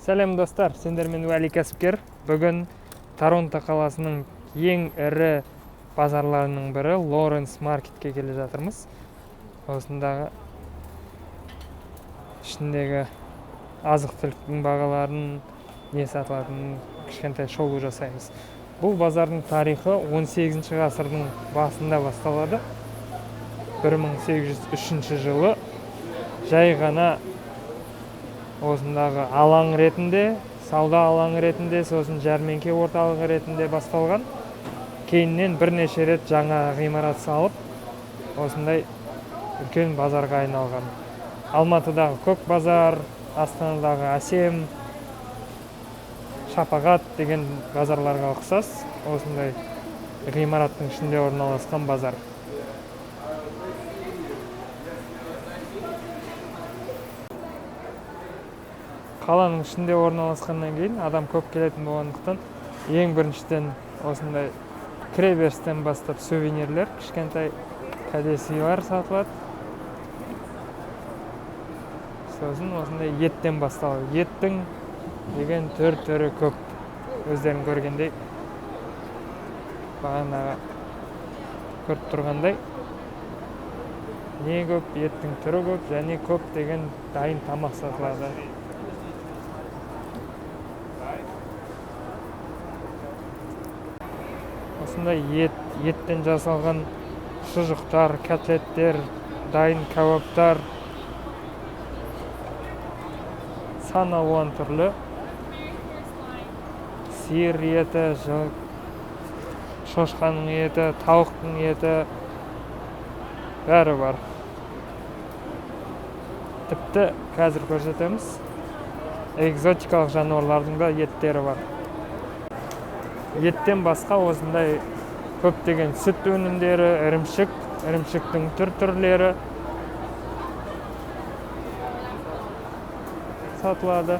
Сәлем достар, сендермен Уәли кәсіпкер. Бүгін Торонто қаласының ең ірі базарларының бірі Лоренс маркетке келе жатырмыз. Осындағы ішіндегі азық-түліктің бағаларын, не сатылатынын кішкентай шолу жасаймыз. Бұл базардың тарихы 18 ғасырдың басында басталады. 1803 жылы жай ғана осындағы алаң ретінде, сауда алаңы ретінде, сосын жәрмеңке орталығы ретінде басталған. Кейіннен бірнеше рет жаңа ғимарат салып, осындай үлкен базарға айналған. Алматыдағы Көк базар, Астанадағы Әсем, Шапағат деген базарларға ұқсас, осындай ғимараттың ішінде орналасқан базар. Қаланың ішінде орналасқаннан кейін адам көп келетін болғандықтан ең біріншіден осындай кіреберістен бастап сувенирлер, кішкентай кәдесыйлар сатылады. Сосын осындай еттен басталады. Еттің деген түрі көп. Өздерің көргендей, бағанағы көріп тұрғандай не көп, еттің түрі көп, және көп деген дайын тамақ сатылады. Осындай еттен жасалған шұжықтар, котлеттер, дайын кәуаптар, сан алуан түрлі сиыр еті, шошқаның еті, тауықтың еті бәрі бар. Тіпті қазір көрсетеміз, экзотикалық жануарлардың да еттері бар. Еттен басқа осындай көптеген сүт өнімдері, ірімшіктің түрлері сатылады.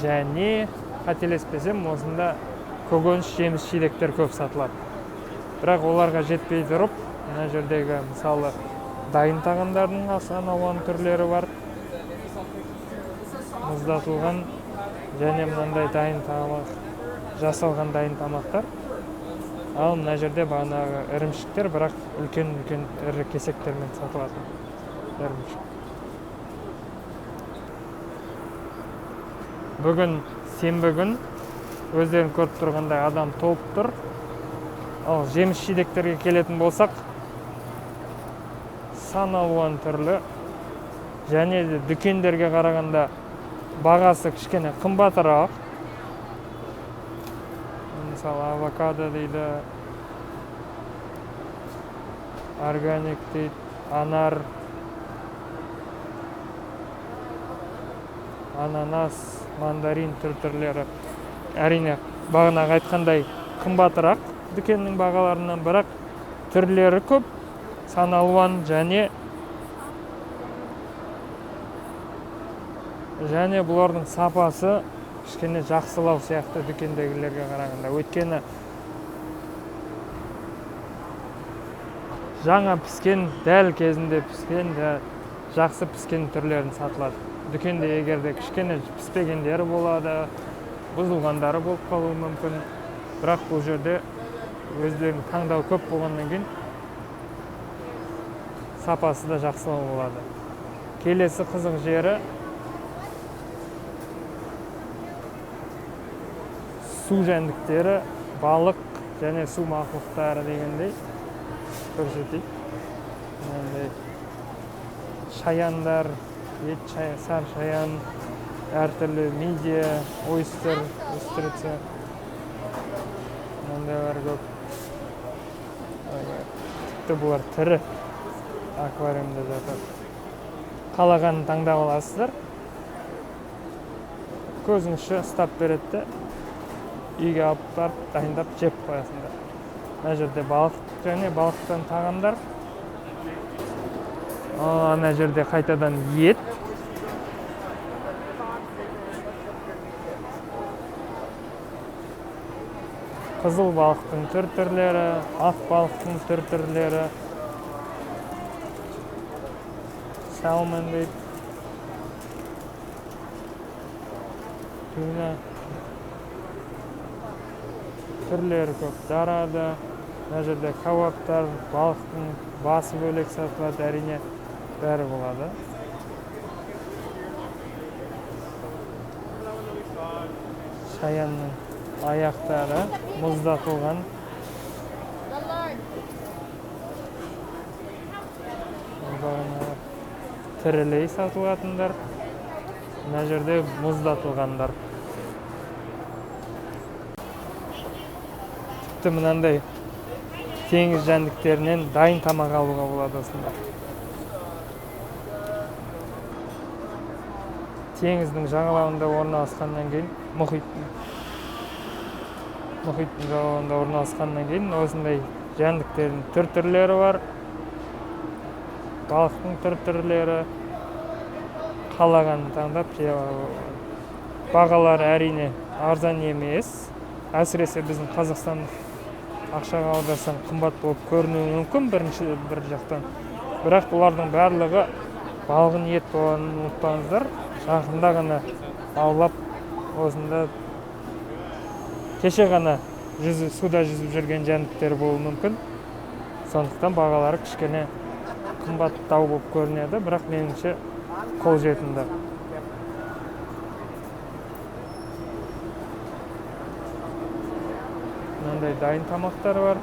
Және қателеспесем, осында көкөніс, жеміс-жидектер көп сатылады. Бірақ оларға жетпей тұрып, мына жердегі мысалы дайын тағамдардың асан алуан түрлері бар. Мұздатылған және мынандай дайын тамақ, жасалған дайын тамақтар. Ал мына жерде бағанағы ірімшіктер, бірақ үлкен ірі кесектермен сатылады. Бүгін сенбі күн, өздерің көріп тұрғандай адам толып тұр. Ал жеміс-жидектерге келетін болсақ, сан алуан түрлі, және де дүкендерге қарағанда бағасы кішкене қымбатырақ. Мысалы, авокадо дейді, органик дейді, анар, ананас, мандарин түрлері. Әрине, бағанағы айтқандай қымбатырақ дүкеннің бағаларынан, бірақ түрлері көп, сан алуан, және бұлардың сапасы кішкене жақсылау сияқты дүкендегілерге қарағанда. Өйткені жаңа піскен, дәл кезінде піскен, жақсы піскен түрлерін сатылады. Дүкенде егерде кішкене піспегендері болады, бұзылғандары болып қалуы мүмкін. Бірақ бұл жерде өздерінің таңдау көп болғаннан кейін сапасы да жақсылау болады. Келесі қызық жері су жәндіктері, балық және су мақұлықтары дегендей көрсетейік. Шаяндар, сар шаян, әртүрлі мидия, ойстер, устрица. Мындайлар көп. Тіпті бұлар тірі аквариумда жатады. Қалағанын таңдап аласыздар. Көзіңізше ұстап береді, үйге алып барып, дайындап жеп қоясыңдар. Мына жерде балық және балықтан тағамдар. Мына жерде қайтадан ет. Қызыл балықтың түрлері, ақ балықтың түрлері, salmon deyip. Tuna. Türleri көп. Darada. Mына жерде кабаптар, балықтың басы бөлек сатылады, әрине бәрі болады. Шаянның аяқтары мұздатылған. Тірілей сатылатындар. Мына жерде мұздатылғандар. Тіпті мынандай теңіз жәндіктерінен дайын тамақ алуға болады осында. Теңіздің жағалауында орналасқаннан кейін, мұхиттың жағалауында орналасқаннан кейін осындай жәндіктердің түр-түрлері бар. Балықтың түр-түрлері қалағанын таңдап жей алуға болады. Бағалары әрине арзан емес. Әсіресе біздің Қазақстан ақшаға аударсаң қымбат болып көрінуі мүмкін бір жақтан. Бірақ бұлардың барлығы балғын ет болғанын ұмытпаңыздар. Жақында ғана аулап, осында кеше ғана суда жүзіп жүрген жәндіктер болуы мүмкін. Сондықтан бағалары кішкене қымбаттау болып көрінеді, бірақ меніңше қолжетімді. Мынандай дайын тамақтар бар.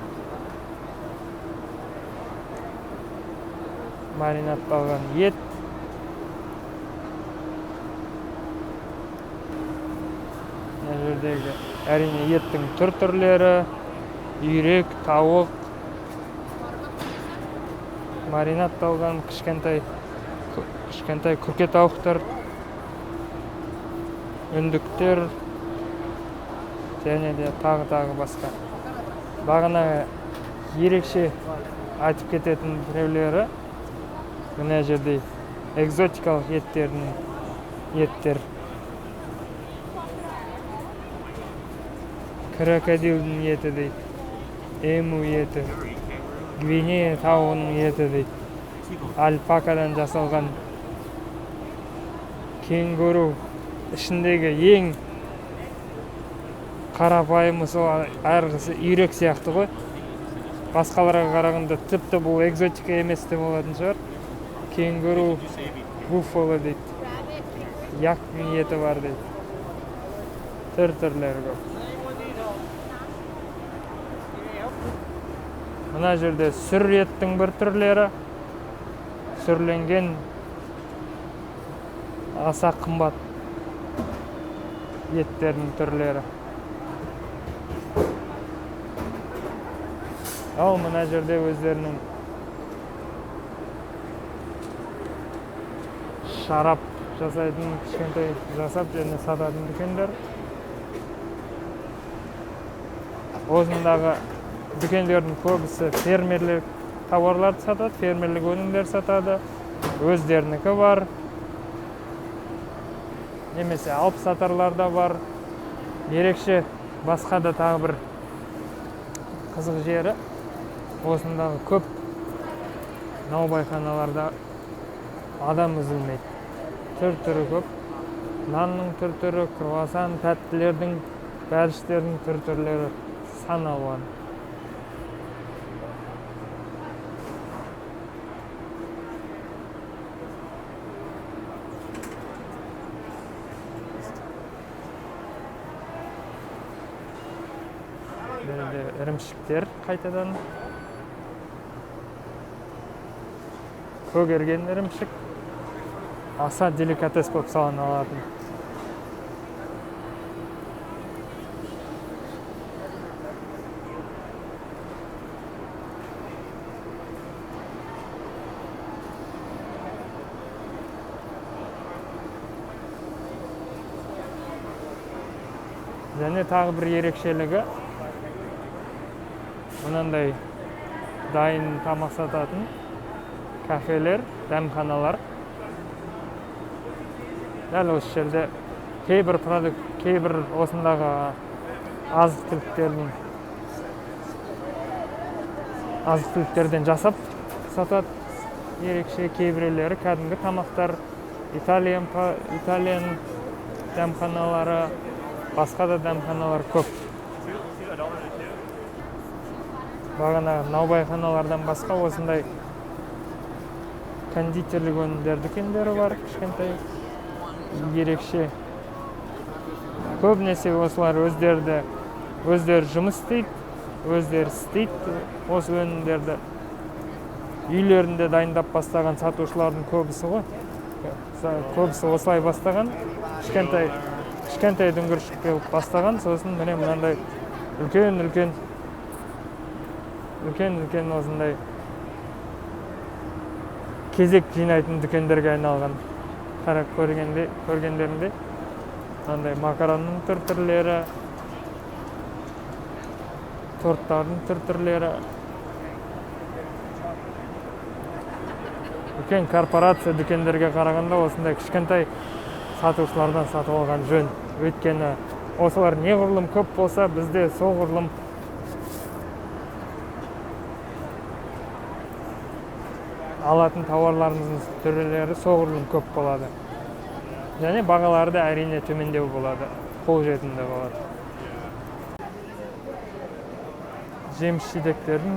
Маринадталған ет. Мына жердегі әрине еттің түр-түрлері, үйрек, тауық, маринадталған кішкентай күрке тауықтар, үндіктер, және де тағы басқа. Бағана ерекше айтып кететін біреулері мына жерде экзотикалық еттер. Крокодилдің еті дейді, эму еті, Гвинея тауығының еті дейді, альпакадан жасалған кенгуру, ішіндегі ең қарапайымы сол әрғысы үйрек сияқты ғой. Басқаларға қарағанда тіпті бұл экзотика емес те болатын шығар. Кенгуру, буффало дейді, яктың еті бар дейді. Түр-түрлері көп. Мына жерде сүр еттің бір түрлері, сүрленген аса қымбат еттердің түрлері. Ал мына жерде өздерінің шарап жасайтын, кішкентай жасап және сататын дүкендер. Осындағы дүкендердің көбісі фермерлік тауарларды сатады, фермерлік өнімдер сатады. Өздерінікі бар. Немесе алып сатарлар да бар. Ерекше басқа да тағы бір қызық жері. Осындағы көп наубайханаларда адам үзілмейді. Түр-түрі көп. Нанның түр-түрі, круассан, тәттілердің, бәліштердің түр-түрлері сан алуан. Ірімшіктер қайтадан. Көгерген ірімшік. Аса деликатес болып салына алатын. Және тағы бір ерекшелігі, мынандай дайын тамақ сататын кафелер, дәмханалар. Дәл осы жерде кейбір осындағы азық-түліктерден жасап сатады. ерекше, кейбіреулері кәдімгі тамақтар, итальян дәмханалары, басқа да дәмханалар көп. Бағана наубайханалардан басқа осындай кондитерлік өнімдер дүкендері бар, кішкентай ерекше. Көбінесе осылар өздері жұмыс істейді, өздері істейді осы өнімдерді. Үйлерінде дайындап бастаған сатушылардың көбісі ғой. Көбісі осылай бастаған, кішкентай дүңгіршік келіп бастаған, сосын міне мынандай үлкен осындай кезек жинайтын дүкендерге айналған. Қарап көргендерінде мынандай макаронның түрлері, торттардың түрлері. Үлкен корпорация дүкендерге қарағанда осындай кішкентай сатушылардан сатып алған жөн. Өйткені осылар неғұрлым көп болса, бізде соғұрлым алатын тауарларымыздың түрлері соғұрлым көп болады. Және бағалары да әрине төмендеу болады, қолжетімді болады. Жеміс-жидектердің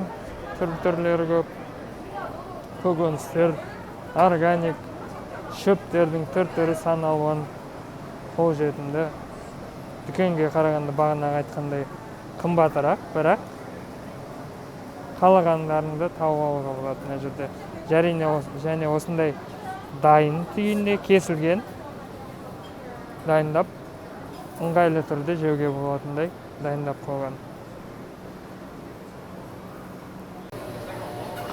түрлері көп. Көкөністер, органик, шөптердің түрі сан алуан, қолжетімді. Дүкенге қарағанда бағанағы айтқандай қымбатырақ, бірақ қалағандарыңды тауып алуға болады мына жерде. Және осындай дайын түйінде кесілген, дайындап, ыңғайлы түрде жеуге болатындай дайындап қойған.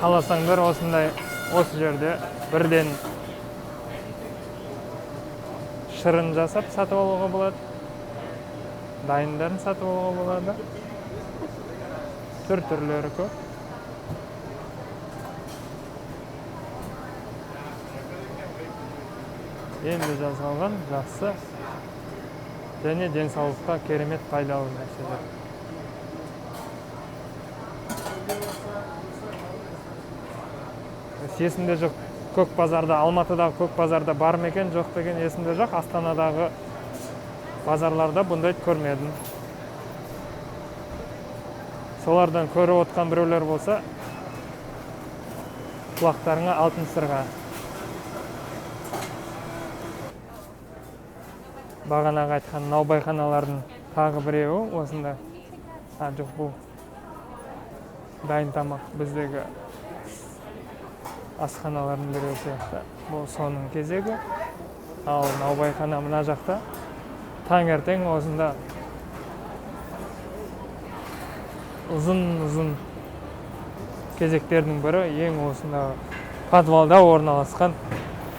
Қаласаңдар осы жерде бірден шырын жасап сатып алуға болады. Дайындарын сатып алуға болады. Түрлері көп. Енді жасалған жақсы және денсаулыққа керемет пайдалы нәрселер. Есімде жоқ, көк базарда, Алматыдағы көк базарда бар ма екен, жоқ деген есімде жоқ. Астанадағы базарларда бұндайды көрмедім. Солардан көріп отқан біреулер болса, құлақтарыңа алтын сырға. Бағанағы айтқан наубайханалардың тағы біреуі осында. Жоқ, бұл дайын тамақ біздегі асханалардың біреуі сияқты. Бұл соның кезегі. Ал наубайхана мына жақта. Таңертең осында ұзын кезектердің бірі ең осында подвалда орналасқан,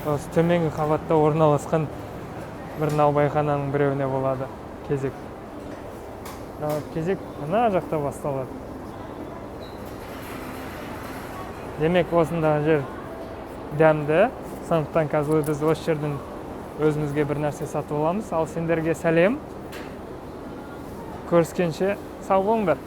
осы төменгі қабатта орналасқан бір наубайхананың біреуіне болады кезек. Кезек мына жақта басталады. Демек осында жер дәмді, сондықтан қазір біз осы жерден өзімізге бір нәрсе сатып аламыз. Ал сендерге сәлем. Көріскенше сау болыңдар.